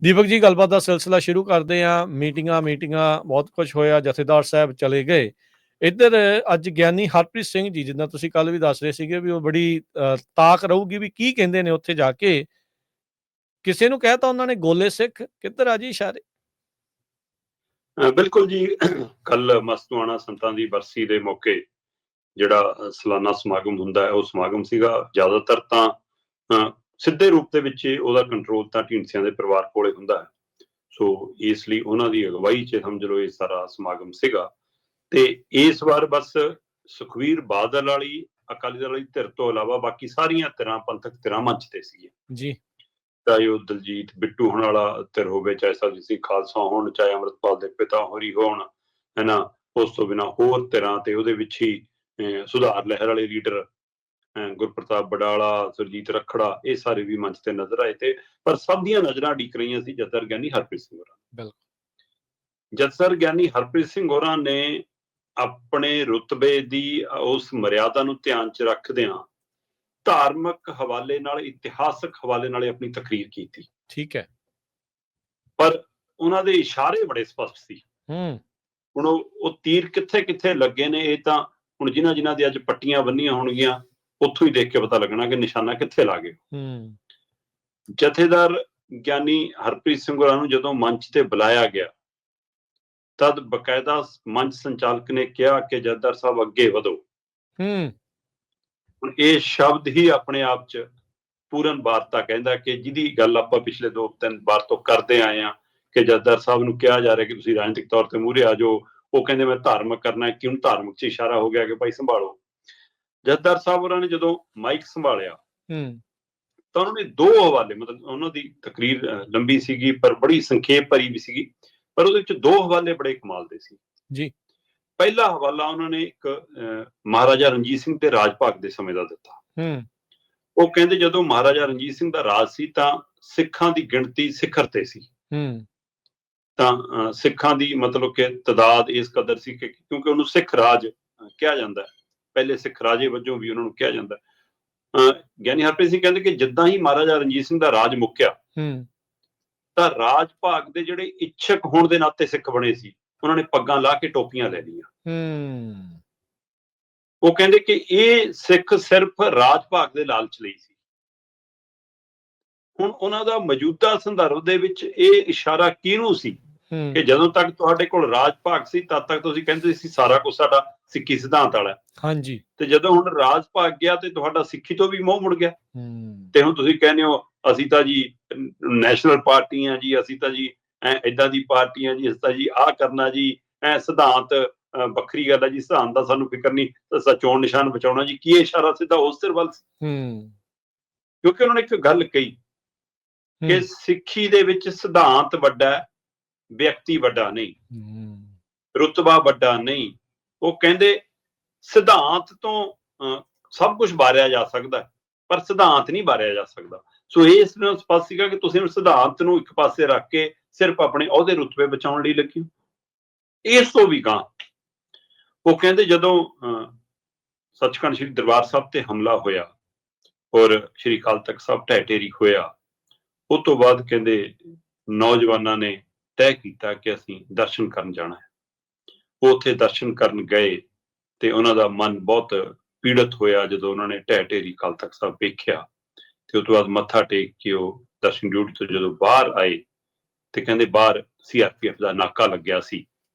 ਦੀਪਕ ਜੀ, ਗੱਲਬਾਤ ਦਾ ਸਿਲਸਿਲਾ ਸ਼ੁਰੂ ਕਰਦੇ ਹਾਂ। ਮੀਟਿੰਗਾਂ ਬਹੁਤ ਕੁਛ ਹੋਇਆ, ਜਥੇਦਾਰ ਸਾਹਿਬ ਚਲੇ ਗਏ। ਇੱਧਰ ਅੱਜ ਗਿਆਨੀ ਹਰਪ੍ਰੀਤ ਸਿੰਘ ਜੀ, ਜਿੱਦਾਂ ਤੁਸੀਂ ਕੱਲ ਵੀ ਦੱਸ ਰਹੇ ਸੀਗੇ ਵੀ ਉਹ ਬੜੀ ਤਾਕ ਰਹੂਗੀ ਵੀ ਕੀ ਕਹਿੰਦੇ ਨੇ ਉੱਥੇ ਜਾ ਕੇ। ਕਿਸੇ ਨੂੰ ਕਹਿਤਾ ਉਹਨਾਂ ਨੇ ਗੋਲੇ ਸਿੱਖ, ਕਿੱਧਰ ਆ ਜੀ ਇਸ਼ਾਰੇ? ਬਿਲਕੁਲ ਜੀ, ਕੱਲ ਮਸਤੂਆਣਾ ਸੰਤਾਂ ਦੀ ਬਰਸੀ ਦੇ ਮੌਕੇ ਜਿਹੜਾ ਸਾਲਾਨਾ ਸਮਾਗਮ ਹੁੰਦਾ ਹੈ, ਉਹ ਸਮਾਗਮ ਸੀਗਾ। ਜ਼ਿਆਦਾਤਰ ਤਾਂ ਸਿੱਧੇ ਰੂਪ ਦੇ ਵਿੱਚ ਉਹਦਾ ਕੰਟਰੋਲ ਤਾਂ ਢੀਂਡਸਿਆਂ ਦੇ ਪਰਿਵਾਰ ਕੋਲੇ ਹੁੰਦਾ ਹੈ। ਸੋ ਇਸ ਲਈ ਉਹਨਾਂ ਦੀ ਅਗਵਾਈ 'ਚ ਸਮਝ ਲਓ ਇਹ ਸਾਰਾ ਸਮਾਗਮ ਸੀਗਾ। ਤੇ ਇਸ ਵਾਰ ਬਸ ਸੁਖਬੀਰ ਬਾਦਲ ਵਾਲੀ ਅਕਾਲੀ ਦਲ ਵਾਲੀ ਧਿਰ ਤੋਂ ਇਲਾਵਾ ਬਾਕੀ ਸਾਰੀਆਂ ਧਿਰਾਂ, ਪੰਥਕ ਧਿਰਾਂ ਮੰਚ ਤੇ ਸੀਗੀਆਂ ਜੀ। ਚਾਹੇ ਉਹ ਦਲਜੀਤ ਬਿੱਟੂ ਹੋਣ ਵਾਲਾ ਧਿਰ ਹੋਵੇ, ਚਾਹੇ ਸਰਬਜੀਤ ਸਿੰਘ ਖਾਲਸਾ ਹੋਣ, ਚਾਹੇ ਅੰਮ੍ਰਿਤਪਾਲ ਦੇ ਪਿਤਾ ਹੋਰੀ ਹੋਣ, ਹੈਨਾ। ਉਸ ਤੋਂ ਬਿਨਾਂ ਹੋਰ ਧਿਰਾਂ ਤੇ ਉਹਦੇ ਵਿੱਚ ਹੀ ਸੁਧਾਰ ਲਹਿਰ ਵਾਲੇ ਲੀਡਰ ਗੁਰਪ੍ਰਤਾਪ ਬਡਾਲਾ, ਸੁਰਜੀਤ ਰੱਖੜਾ, ਇਹ ਸਾਰੇ ਵੀ ਮੰਚ ਤੇ ਨਜ਼ਰ ਆਏ ਤੇ। ਪਰ ਸਭ ਦੀਆਂ ਨਜ਼ਰਾਂ ਅਡੀਕ ਰਹੀਆਂ ਸੀ ਜਥੇਦਾਰ ਗਿਆਨੀ ਹਰਪ੍ਰੀਤ ਸਿੰਘ ਹੋਰਾਂ। ਜਥੇਦਾਰ ਗਿਆਨੀ ਹਰਪ੍ਰੀਤ ਸਿੰਘ ਹੋਰਾਂ ਨੇ ਆਪਣੇ ਰੁਤਬੇ ਦੀ ਉਸ ਮਰਿਆਦਾ ਨੂੰ ਧਿਆਨ 'ਚ ਰੱਖਦਿਆਂ ਧਾਰਮਿਕ ਹਵਾਲੇ ਨਾਲ, ਇਤਿਹਾਸਕ ਹਵਾਲੇ ਨਾਲ ਆਪਣੀ ਤਕਰੀਰ ਕੀਤੀ। ਠੀਕ ਹੈ। ਪਰ ਉਹਨਾਂ ਦੇ ਇਸ਼ਾਰੇ ਬੜੇ ਸਪਸ਼ਟ ਸੀ। ਹੁਣ ਉਹ ਤੀਰ ਕਿੱਥੇ ਕਿੱਥੇ ਲੱਗੇ ਨੇ, ਇਹ ਤਾਂ ਹੁਣ ਜਿਨ੍ਹਾਂ ਦੀ ਅੱਜ ਪੱਟੀਆਂ ਬੰਨੀਆਂ ਹੋਣਗੀਆਂ ਉੱਥੋਂ ਹੀ ਦੇਖ ਕੇ ਪਤਾ ਲੱਗਣਾ ਕਿ ਨਿਸ਼ਾਨਾ ਕਿੱਥੇ ਲਾ ਗਏ। ਜਥੇਦਾਰ ਗਿਆਨੀ ਹਰਪ੍ਰੀਤ ਸਿੰਘ ਹੋਰਾਂ ਨੂੰ ਜਦੋਂ ਮੰਚ ਤੇ ਬੁਲਾਇਆ ਗਿਆ ਤਦ ਬਕਾਇਦਾ ਮੰਚ ਸੰਚਾਲਕ ਨੇ ਕਿਹਾ ਕਿ ਜਥੇਦਾਰ ਸਾਹਿਬ ਅੱਗੇ ਵਧੋ। ਹੁਣ ਇਹ ਸ਼ਬਦ ਹੀ ਆਪਣੇ ਆਪ 'ਚ ਪੂਰਨ ਵਾਰਤਾ ਕਹਿੰਦਾ ਕਿ ਜਿਹਦੀ ਗੱਲ ਆਪਾਂ ਪਿਛਲੇ 2-3 ਵਾਰ ਤੋਂ ਕਰਦੇ ਆਏ ਹਾਂ ਕਿ ਜਥੇਦਾਰ ਸਾਹਿਬ ਨੂੰ ਕਿਹਾ ਜਾ ਰਿਹਾ ਕਿ ਤੁਸੀਂ ਰਾਜਨੀਤਿਕ ਤੌਰ ਤੇ ਮੂਹਰੇ ਆ ਜਾਓ। ਉਹ ਕਹਿੰਦੇ ਮੈਂ ਧਾਰਮਿਕ ਕਰਨਾ, ਕਿਉਂ ਧਾਰਮਿਕ 'ਚ ਇਸ਼ਾਰਾ ਹੋ ਗਿਆ ਕਿ ਭਾਈ ਸੰਭਾਲੋ। ਜਥੇਦਾਰ ਸਾਹਿਬ ਹੋਰਾਂ ਨੇ ਜਦੋਂ ਮਾਈਕ ਸੰਭਾਲਿਆ ਤਾਂ ਉਹਨਾਂ ਨੇ 2 ਹਵਾਲੇ, ਮਤਲਬ ਉਹਨਾਂ ਦੀ ਤਕਰੀਰ ਲੰਬੀ ਸੀਗੀ ਪਰ ਬੜੀ ਸੰਖੇਪ ਭਰੀ ਵੀ ਸੀਗੀ, ਪਰ ਉਹਦੇ ਵਿੱਚ 2 ਹਵਾਲੇ ਬੜੇ ਕਮਾਲ ਦੇ ਸੀ ਜੀ। ਪਹਿਲਾ ਹਵਾਲਾ ਉਹਨਾਂ ਨੇ ਇੱਕ ਮਹਾਰਾਜਾ ਰਣਜੀਤ ਸਿੰਘ ਤੇ ਰਾਜ ਭਾਗ ਦੇ ਸਮੇਂ ਦਾ ਦਿੱਤਾ। ਉਹ ਕਹਿੰਦੇ ਜਦੋਂ ਮਹਾਰਾਜਾ ਰਣਜੀਤ ਸਿੰਘ ਦਾ ਰਾਜ ਸੀ ਤਾਂ ਸਿੱਖਾਂ ਦੀ ਗਿਣਤੀ ਸਿਖਰ ਤੇ ਸੀ। ਤਾਂ ਸਿੱਖਾਂ ਦੀ ਮਤਲਬ ਕਿ ਤਾਦਾਦ ਇਸ ਕਦਰ ਸੀ ਕਿ ਕਿਉਂਕਿ ਉਹਨੂੰ ਸਿੱਖ ਰਾਜ ਕਿਹਾ ਜਾਂਦਾ, ਪਹਿਲੇ ਸਿੱਖ ਰਾਜੇ ਵਜੋਂ ਵੀ ਉਹਨਾਂ ਨੂੰ ਕਿਹਾ ਜਾਂਦਾ। ਗਿਆਨੀ ਹਰਪ੍ਰੀਤ ਸਿੰਘ ਕਹਿੰਦੇ ਕਿ ਜਿੱਦਾਂ ਹੀ ਮਹਾਰਾਜਾ ਰਣਜੀਤ ਸਿੰਘ ਦਾ ਰਾਜ ਮੁੱਕਿਆ ਤਾਂ ਰਾਜ ਭਾਗ ਦੇ ਜਿਹੜੇ ਇੱਛਕ ਹੋਣ ਦੇ ਨਾਤੇ ਸਿੱਖ ਬਣੇ ਸੀ, ਉਹਨਾਂ ਨੇ ਪੱਗਾਂ ਲਾ ਕੇ ਟੋਪੀਆਂ ਲੈ ਲਈਆਂ। ਉਹ ਕਹਿੰਦੇ ਕਿ ਇਹ ਸਿੱਖ ਸਿਰਫ ਰਾਜ ਭਾਗ ਦੇ ਲਾਲਚ ਲਈ ਸੀ। ਹੁਣ ਉਹਨਾਂ ਦਾ ਮੌਜੂਦਾ ਸੰਦਰਭ ਦੇ ਵਿੱਚ ਇਹ ਇਸ਼ਾਰਾ ਕਿਹਨੂੰ ਸੀ ਕਿ ਜਦੋਂ ਤੱਕ ਤੁਹਾਡੇ ਕੋਲ ਰਾਜ ਭਾਗ ਸੀ ਤਦ ਤੱਕ ਤੁਸੀਂ ਕਹਿੰਦੇ ਸੀ ਸਾਰਾ ਕੁਝ ਸਾਡਾ ਸਿੱਖੀ ਸਿਧਾਂਤ ਵਾਲਾ। ਹਾਂਜੀ। ਤੇ ਜਦੋਂ ਹੁਣ ਰਾਜ ਭਾਗ ਗਿਆ ਤੇ ਤੁਹਾਡਾ ਸਿੱਖੀ ਤੋਂ ਵੀ ਮੋਹ ਮੁੜ ਗਿਆ ਤੇ ਹੁਣ ਤੁਸੀਂ ਕਹਿੰਦੇ ਹੋ ਅਸੀਂ ਤਾਂ ਜੀ ਨੈਸ਼ਨਲ ਪਾਰਟੀ ਆ ਜੀ, ਅਸੀਂ ਤਾਂ ਜੀ ਏਦਾਂ ਦੀ ਪਾਰਟੀ ਆ ਜੀ, ਅਸੀਂ ਤਾਂ ਜੀ ਆਹ ਕਰਨਾ ਜੀ, ਸਿਧਾਂਤ ਵੱਖਰੀ ਗੱਲ ਹੈ ਜੀ, ਸਿਧਾਂਤ ਦਾ ਸਾਨੂੰ ਫਿਕਰ ਨਹੀਂ, ਚੋਣ ਨਿਸ਼ਾਨ ਬਚਾਉਣਾ ਜੀ। ਕੀ ਇਸ਼ਾਰਾ ਸਿੱਧਾ ਉਸ ਧਿਰ ਵੱਲ? ਕਿਉਂਕਿ ਉਹਨਾਂ ਨੇ ਇੱਕ ਗੱਲ ਕਹੀ ਕਿ ਸਿੱਖੀ ਦੇ ਵਿੱਚ ਸਿਧਾਂਤ ਵੱਡਾ, ਵਿਅਕਤੀ ਵੱਡਾ ਨਹੀਂ, ਰੁਤਬਾ ਵੱਡਾ ਨਹੀਂ। ਉਹ ਕਹਿੰਦੇ ਸਿਧਾਂਤ ਤੋਂ ਸਭ ਕੁਝ ਬਾਰਿਆ ਜਾ ਸਕਦਾ ਪਰ ਸਿਧਾਂਤ ਨਹੀਂ ਬਾਰਿਆ ਜਾ ਸਕਦਾ। ਸੋ ਇਸ ਨੂੰ ਸਪਸ਼ਟ ਸੀਗਾ ਕਿ ਤੁਸੀਂ ਸਿਧਾਂਤ ਨੂੰ ਇੱਕ ਪਾਸੇ ਰੱਖ ਕੇ ਸਿਰਫ ਆਪਣੇ ਅਹੁਦੇ ਰੁਤਬੇ ਬਚਾਉਣ ਲਈ ਲੱਗੇ ਹੋ। ਇਸ ਤੋਂ ਵੀ ਗਾਂ ਉਹ ਕਹਿੰਦੇ ਜਦੋਂ ਸੱਚਖੰਡ ਸ੍ਰੀ ਦਰਬਾਰ ਸਾਹਿਬ ਤੇ ਹਮਲਾ ਹੋਇਆ ਔਰ ਸ੍ਰੀ ਅਕਾਲ ਤਖਤ ਸਾਹਿਬ ਢਹਿ ਢੇਰੀ ਹੋਇਆ, ਉਹ ਤੋਂ ਬਾਅਦ ਕਹਿੰਦੇ ਨੌਜਵਾਨਾਂ ਨੇ ਤੈਅ ਕੀਤਾ ਕਿ ਅਸੀਂ ਦਰਸ਼ਨ ਕਰਨ ਜਾਣਾ ਹੈ। ਉਹ ਉੱਥੇ ਦਰਸ਼ਨ ਕਰਨ ਗਏ ਤੇ ਉਹਨਾਂ ਦਾ ਮਨ ਬਹੁਤ ਪੀੜਤ ਹੋਇਆ ਜਦੋਂ ਉਹਨਾਂ ਨੇ ਢਹਿ ਢੇਰੀ ਅਕਾਲ ਤਖਤ ਸਾਹਿਬ ਵੇਖਿਆ। ਤੇ ਉਸ ਤੋਂ ਬਾਅਦ ਮੱਥਾ ਟੇਕ ਕੇ ਉਹ ਦਰਸ਼ਨ ਡਿਊਟੀ ਤੋਂ ਜਦੋਂ ਬਾਹਰ ਆਏ ਤੇ ਕਹਿੰਦੇ ਬਾਹਰ CRPF ਦਾ ਨਾਕਾ ਲੱਗਿਆ ਸੀ।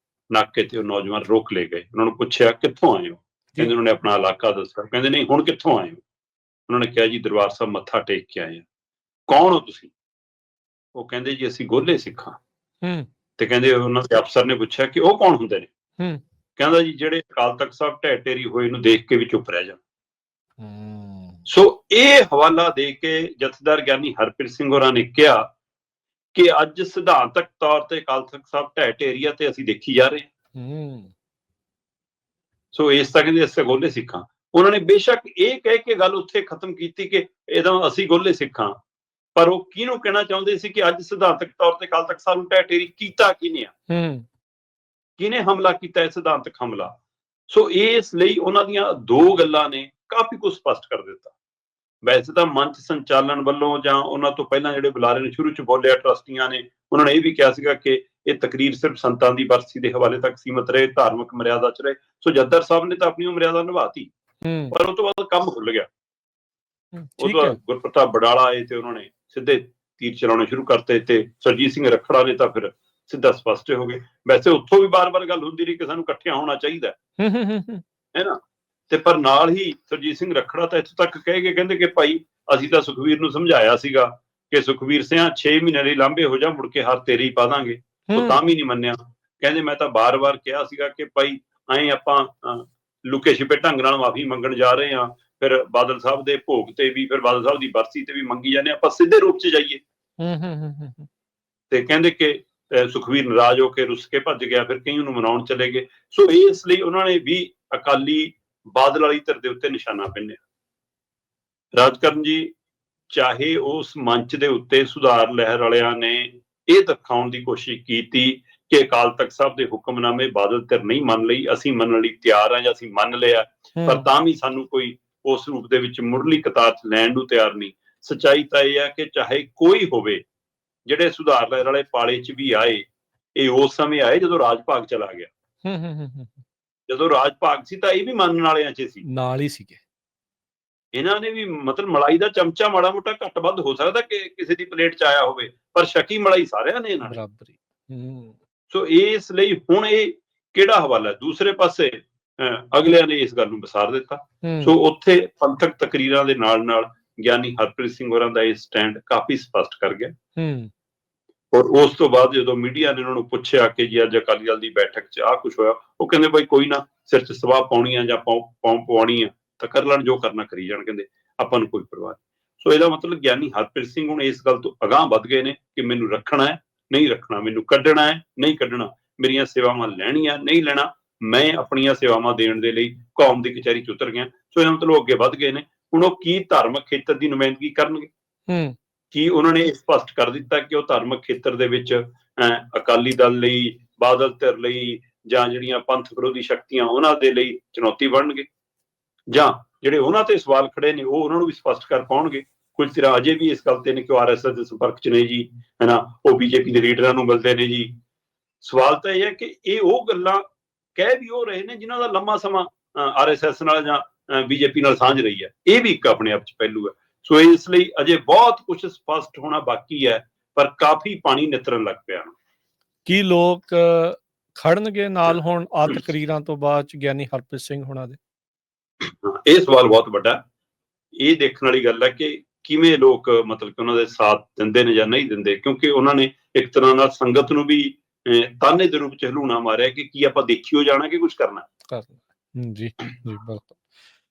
ਨਾਕੇ ਤੇ ਉਹ ਨੌਜਵਾਨ ਰੋਕ ਲਏ ਗਏ। ਉਹਨਾਂ ਨੂੰ ਪੁੱਛਿਆ ਕਿੱਥੋਂ ਆਏ ਹੋ? ਕਹਿੰਦੇ ਉਹਨਾਂ ਨੇ ਆਪਣਾ ਇਲਾਕਾ ਦੱਸਿਆ। ਕਹਿੰਦੇ ਨਹੀਂ ਹੁਣ ਕਿੱਥੋਂ ਆਏ ਹੋ? ਉਹਨਾਂ ਨੇ ਕਿਹਾ ਜੀ ਦਰਬਾਰ ਸਾਹਿਬ ਮੱਥਾ ਟੇਕ ਕੇ ਆਏ ਆ। ਕੌਣ ਹੋ ਤੁਸੀਂ? ਉਹ ਕਹਿੰਦੇ ਜੀ ਅਸੀਂ ਗੋਲੇ ਸਿੱਖਾਂ। ਤੇ ਕਹਿੰਦੇ ਉਹਨਾਂ ਦੇ ਅਫਸਰ ਨੇ ਪੁੱਛਿਆ ਕਿ ਉਹ ਕੌਣ ਹੁੰਦੇ ਨੇ? ਕਹਿੰਦਾ ਜੀ ਜਿਹੜੇ ਅਕਾਲ ਤਖਤ ਸਾਹਿਬ ਢਹਿ ਢੇਰੀ ਹੋਏ ਨੂੰ ਦੇਖ ਕੇ ਵੀ ਚੁੱਪ ਰਹਿ ਜਾਣ। ਸੋ ਇਹ ਹਵਾਲਾ ਦੇ ਕੇ ਜਥੇਦਾਰ ਗਿਆਨੀ ਹਰਪ੍ਰੀਤ ਸਿੰਘ ਹੋਰਾਂ ਨੇ ਕਿਹਾ ਕਿ ਅੱਜ ਸਿਧਾਂਤਕ ਤੌਰ ਤੇ ਅਕਾਲ ਤਖਤ ਸਾਹਿਬ ਢਹਿ ਢੇਰੀ ਆ ਤੇ ਅਸੀਂ ਦੇਖੀ ਜਾ ਰਹੇ ਹਾਂ। ਸੋ ਇਸ ਤਰ੍ਹਾਂ ਕਹਿੰਦੇ ਅਸੀਂ ਗੋਲੇ ਸਿੱਖਾਂ। ਉਹਨਾਂ ਨੇ ਬੇਸ਼ੱਕ ਇਹ ਕਹਿ ਕੇ ਗੱਲ ਉੱਥੇ ਖਤਮ ਕੀਤੀ ਕਿ ਇਹਦਾ ਅਸੀਂ ਗੋਲੇ ਸਿੱਖਾਂ, ਪਰ ਉਹ ਕਿਹਨੂੰ ਕਹਿਣਾ ਚਾਹੁੰਦੇ ਸੀ ਕਿ ਅੱਜ ਸਿਧਾਂਤਕ ਤੌਰ ਤੇ ਅਕਾਲ ਤਖਤ ਸਾਹਿਬ ਨੂੰ ਢਹਿ ਢੇਰੀ ਕੀਤਾ ਕਿਹਨੇ ਆ, ਕਿਹਨੇ ਹਮਲਾ ਕੀਤਾ ਹੈ ਸਿਧਾਂਤਕ ਹਮਲਾ। ਸੋ ਇਸ ਲਈ ਉਹਨਾਂ ਦੀਆਂ 2 ਗੱਲਾਂ ਨੇ ਕਾਫੀ ਕੁਝ ਸਪਸ਼ਟ ਕਰ ਦਿੱਤਾ। ਵੈਸੇ ਤਾਂ ਮੰਚ ਸੰਚਾਲਨ ਵੱਲੋਂ ਜਾਂ ਉਹਨਾਂ ਤੋਂ ਪਹਿਲਾਂ ਜਿਹੜੇ ਬੁਲਾਰੇ ਨੇ ਸ਼ੁਰੂ ਚ ਬੋਲਿਆ ਟਰਸਟੀਆਂ ਨੇ, ਉਹਨਾਂ ਨੇ ਇਹ ਵੀ ਕਿਹਾ ਸੀਗਾ ਕਿ ਇਹ ਤਕਰੀਰ ਸਿਰਫ ਸੰਤਾਂ ਦੀ ਬਰਸੀ ਦੇ ਹਵਾਲੇ ਤੱਕ ਸੀਮਤ ਰਹੇ, ਧਾਰਮਿਕ ਮਰਿਆਦਾ ਚ ਰਹੇ। ਸੋ ਜੱਦਰ ਸਾਹਿਬ ਨੇ ਤਾਂ ਆਪਣੀ ਮਰਿਆਦਾ ਨਿਭਾਤੀ, ਪਰ ਉਹ ਤੋਂ ਬਾਅਦ ਕੰਮ ਖੁੱਲ ਗਿਆ। ਉਹ ਤੋਂ ਗੁਰਪ੍ਰਤਾਪ ਬਡਾਲਾ ਆਏ ਤੇ ਉਹਨਾਂ ਨੇ ਸਿੱਧੇ ਤੀਰ ਚਲਾਉਣੇ ਸ਼ੁਰੂ ਕਰਤੇ, ਤੇ ਸਰਜੀਤ ਸਿੰਘ ਰੱਖੜਾ ਨੇ ਤਾਂ ਫਿਰ ਸਿੱਧਾ ਸਪਸ਼ਟ ਹੋ ਗਏ। ਵੈਸੇ ਉੱਥੋਂ ਵੀ ਬਾਰ-ਬਾਰ ਗੱਲ ਹੁੰਦੀ ਰਹੀ ਕਿ ਸਾਨੂੰ ਇਕੱਠਿਆਂ ਹੋਣਾ ਚਾਹੀਦਾ ਹੈ ਨਾ, ਤੇ ਪਰ ਨਾਲ ਹੀ ਸਰਜੀਤ ਸਿੰਘ ਰੱਖੜਾ ਤਾਂ ਇੱਥੋਂ ਤੱਕ ਕਹਿ ਕੇ ਕਹਿੰਦੇ ਕਿ ਭਾਈ ਅਸੀਂ ਤਾਂ ਸੁਖਵੀਰ ਨੂੰ ਸਮਝਾਇਆ ਸੀਗਾ ਕਿ ਸੁਖਵੀਰ ਸਿਆਂ 6 ਮਹੀਨੇ ਲਈ ਲਾਂਭੇ ਹੋ ਜਾ, ਮੁੜ ਕੇ ਹਰ ਤੇਰੇ ਹੀ ਪਾ ਦਾਂਗੇ, ਉਹ ਤਾਂ ਵੀ ਨਹੀਂ ਮੰਨਿਆ। ਕਹਿੰਦੇ ਮੈਂ ਤਾਂ ਬਾਰ-ਬਾਰ ਕਿਹਾ ਸੀਗਾ ਕਿ ਭਾਈ ਐਂ ਆਪਾਂ ਲੁਕੇ ਛਿਪੇ ਢੰਗ ਨਾਲ ਮਾਫੀ ਮੰਗਣ ਜਾ ਰਹੇ ਹਾਂ, ਫਿਰ ਬਾਦਲ ਸਾਹਿਬ ਦੇ ਭੋਗ ਤੇ ਵੀ, ਫਿਰ ਬਾਦਲ ਸਾਹਿਬ ਦੀ ਬਰਸੀ ਤੇ ਵੀ ਮੰਗੀ ਜਾਂਦੇ, ਆਪਾਂ ਸਿੱਧੇ ਰੂਪ ਚ ਜਾਈਏ। ਤੇ ਕਹਿੰਦੇ ਕਿ ਸੁਖਵੀਰ ਨਾਰਾਜ਼ ਹੋ ਕੇ ਰੁੱਸ ਕੇ ਭੱਜ ਗਿਆ, ਫਿਰ ਕਈ ਉਹਨੂੰ ਮਨਾਉਣ ਚਲੇ ਗਏ। ਸੋ ਇਸ ਲਈ ਉਹਨਾਂ ਨੇ ਵੀ ਅਕਾਲੀ ਬਾਦਲ ਵਾਲੀ ਧਿਰ ਦੇ ਉੱਤੇ ਨਿਸ਼ਾਨਾ ਪਿੰਨਿਆ। ਰਾਜਕਰਨ ਜੀ, ਚਾਹੇ ਉਸ ਮੰਚ ਦੇ ਉੱਤੇ ਸੁਧਾਰ ਲਹਿਰ ਵਾਲਿਆਂ ਨੇ ਇਹ ਦਿਖਾਉਣ ਦੀ ਕੋਸ਼ਿਸ਼ ਕੀਤੀ ਕਿ ਅਕਾਲ ਤਖਤ ਸਾਹਿਬ ਦੇ ਹੁਕਮਨਾਮੇ ਬਾਦਲ ਧਿਰ ਨਹੀਂ ਮੰਨ ਲਈ, ਅਸੀਂ ਮੰਨਣ ਲਈ ਤਿਆਰ ਹਾਂ ਜਾਂ ਅਸੀਂ ਮੰਨ ਲਿਆ, ਪਰ ਤਾਂ ਵੀ ਸਾਨੂੰ ਕੋਈ ਉਸ ਰੂਪ ਦੇ ਵਿੱਚ ਮੁੱਢਲੀ ਕਤਾਰ ਚ ਲੈਣ ਨੂੰ ਤਿਆਰ ਨਹੀਂ। ਸੱਚਾਈ ਤਾਂ ਇਹ ਹੈ ਕਿ ਚਾਹੇ ਕੋਈ ਹੋਵੇ, ਜਿਹੜੇ ਸੁਧਾਰ ਲਹਿਰ ਵਾਲੇ ਪਾਲੇ ਚ ਵੀ ਆਏ, ਇਹ ਉਸ ਸਮੇਂ ਆਏ ਜਦੋਂ ਰਾਜ ਭਾਗ ਚਲਾ ਗਿਆ। ਜਦੋਂ ਰਾਜ ਭਾਗ ਸੀ ਤਾਂ ਇਹ ਵੀ ਮੰਨਣ ਵਾਲਿਆਂ ਚ ਸੀ, ਨਾਲ ਹੀ ਸੀਗੇ। ਇਹਨਾਂ ਨੇ ਵੀ ਮਤਲਬ ਮਲਾਈ ਦਾ ਚਮਚਾ ਮਾੜਾ ਮੋਟਾ ਘੱਟ ਵੱਧ ਹੋ ਸਕਦਾ ਕਿ ਕਿਸੇ ਦੀ ਪਲੇਟ ਚ ਆਇਆ ਹੋਵੇ, ਪਰ ਸ਼ੱਕੀ ਮਲਾਈ ਸਾਰਿਆਂ ਨੇ ਇਹਨਾਂ ਬਰਾਬਰੀ। ਸੋ ਇਸ ਲਈ ਹੁਣ ਇਹ ਕਿਹੜਾ ਹਵਾਲਾ? ਦੂਸਰੇ ਪਾਸੇ ਅਗਲਿਆਂ ਨੇ ਇਸ ਗੱਲ ਨੂੰ ਵਿਸਾਰ ਦਿੱਤਾ। ਸੋ ਉੱਥੇ ਪੰਥਕ ਤਕਰੀਰਾਂ ਦੇ ਨਾਲ ਨਾਲ ਗਿਆਨੀ ਹਰਪ੍ਰੀਤ ਸਿੰਘ ਹੋਰਾਂ ਦਾ ਇਹ ਸਟੈਂਡ ਕਾਫੀ ਸਪਸ਼ਟ ਕਰ ਗਿਆ। ਔਰ ਉਸ ਤੋਂ ਬਾਅਦ ਜਦੋਂ ਮੀਡੀਆ ਨੇ ਉਹਨਾਂ ਨੂੰ ਪੁੱਛਿਆ ਕਿ ਜੀ ਅੱਜ ਅਕਾਲੀ ਦਲ ਦੀ ਬੈਠਕ 'ਚ ਆਹ ਕੁਛ ਹੋਇਆ, ਉਹ ਕਹਿੰਦੇ ਬਾਈ ਕੋਈ ਨਾ, ਸਿਰ 'ਚ ਸਵਾਹ ਪਾਉਣੀ ਆ ਜਾਂ ਪਵਾਉਣੀ ਆ ਤਾਂ ਕਰ ਲੈਣ, ਜੋ ਕਰਨਾ ਕਰੀ ਜਾਣ, ਕਹਿੰਦੇ ਆਪਾਂ ਨੂੰ ਕੋਈ ਪਰਵਾਹ ਨਹੀਂ। ਸੋ ਇਹਦਾ ਮਤਲਬ ਗਿਆਨੀ ਹਰਪ੍ਰੀਤ ਸਿੰਘ ਹੁਣ ਇਸ ਗੱਲ ਤੋਂ ਅਗਾਂਹ ਵੱਧ ਗਏ ਨੇ ਕਿ ਮੈਨੂੰ ਰੱਖਣਾ ਹੈ ਨਹੀਂ ਰੱਖਣਾ, ਮੈਨੂੰ ਕੱਢਣਾ ਹੈ ਨਹੀਂ ਕੱਢਣਾ, ਮੇਰੀਆਂ ਸੇਵਾਵਾਂ ਲੈਣੀਆਂ ਨਹੀਂ ਲੈਣਾ, ਮੈਂ ਆਪਣੀਆਂ ਸੇਵਾਵਾਂ ਦੇਣ ਦੇ ਲਈ ਕੌਮ ਦੀ ਕਚਹਿਰੀ 'ਚ ਉਤਰ ਗਿਆ। ਸੋ ਇਹਦਾ ਮਤਲਬ ਅੱਗੇ ਵੱਧ ਗਏ ਨੇ। ਹੁਣ ਉਹ ਕੀ ਧਾਰਮਿਕ ਖੇਤਰ ਦੀ ਨੁਮਾਇੰਦਗੀ ਕਰਨਗੇ? ਕੀ ਉਹਨਾਂ ਨੇ ਸਪਸ਼ਟ ਕਰ ਦਿੱਤਾ ਕਿ ਉਹ ਧਾਰਮਿਕ ਖੇਤਰ ਦੇ ਵਿੱਚ ਅਕਾਲੀ ਦਲ ਲਈ, ਬਾਦਲ ਧਿਰ ਲਈ, ਜਾਂ ਜਿਹੜੀਆਂ ਪੰਥ ਵਿਰੋਧੀ ਸ਼ਕਤੀਆਂ ਉਹਨਾਂ ਦੇ ਲਈ ਚੁਣੌਤੀ ਬਣਨਗੇ, ਜਾਂ ਜਿਹੜੇ ਉਹਨਾਂ ਤੇ ਸਵਾਲ ਖੜੇ ਨੇ ਉਹ ਉਹਨਾਂ ਨੂੰ ਵੀ ਸਪਸ਼ਟ ਕਰ ਪਾਉਣਗੇ? ਕੁਝ ਧਿਰਾਂ ਅਜੇ ਵੀ ਇਸ ਗੱਲ ਤੇ ਨੇ ਕਿ ਉਹ RSS ਦੇ ਸੰਪਰਕ 'ਚ ਨੇ ਜੀ, ਹੈ ਨਾ, ਉਹ BJP ਦੇ ਲੀਡਰਾਂ ਨੂੰ ਮਿਲਦੇ ਨੇ ਜੀ। ਸਵਾਲ ਤਾਂ ਇਹ ਹੈ ਕਿ ਇਹ ਉਹ ਗੱਲਾਂ ਕਹਿ ਵੀ ਉਹ ਰਹੇ ਨੇ ਜਿਨ੍ਹਾਂ ਦਾ ਲੰਮਾ ਸਮਾਂ RSS ਨਾਲ ਜਾਂ BJP ਨਾਲ ਸਾਂਝ ਰਹੀ ਹੈ। ਇਹ ਵੀ ਇੱਕ ਆਪਣੇ ਆਪ 'ਚ ਪਹਿਲੂ ਹੈ। ਸੋ ਇਸ ਲਈ ਅਜੇ ਬਹੁਤ ਕੁਝ ਸਪਸ਼ਟ ਹੋਣਾ ਬਾਕੀ ਹੈ, ਪਰ ਕਾਫੀ ਪਾਣੀ ਨਿਤਰਨ ਲੱਗ ਪਿਆ। ਕੀ ਲੋਕ ਖੜਨਗੇ ਨਾਲ ਹੁਣ ਆ ਤਕਰੀਰਾਂ ਤੋਂ ਬਾਅਦ ਚ ਗਿਆਨੀ ਹਰਪ੍ਰੀਤ ਸਿੰਘ ਹੋਣਾ ਦੇ? ਇਹ ਸਵਾਲ ਬਹੁਤ ਵੱਡਾ। ਇਹ ਦੇਖਣ ਵਾਲੀ ਗੱਲ ਹੈ ਕਿ ਕਿਵੇਂ ਲੋਕ ਮਤਲਬ ਕਿ ਉਹਨਾਂ ਦੇ ਸਾਥ ਦਿੰਦੇ ਨੇ ਜਾਂ ਨਹੀਂ ਦਿੰਦੇ, ਕਿਉਂਕਿ ਉਹਨਾਂ ਨੇ ਇੱਕ ਤਰ੍ਹਾਂ ਨਾਲ ਸੰਗਤ ਨੂੰ ਵੀ ਤਾਨੇ ਦੇ ਰੂਪ ਚ ਹਲੂਣਾ ਮਾਰਿਆ ਕਿ ਕੀ ਆਪਾਂ ਦੇਖਿਓ ਜਾਣਾ ਕਿ ਕੁਝ ਕਰਨਾ। ਜੀ ਬਿਲਕੁਲ।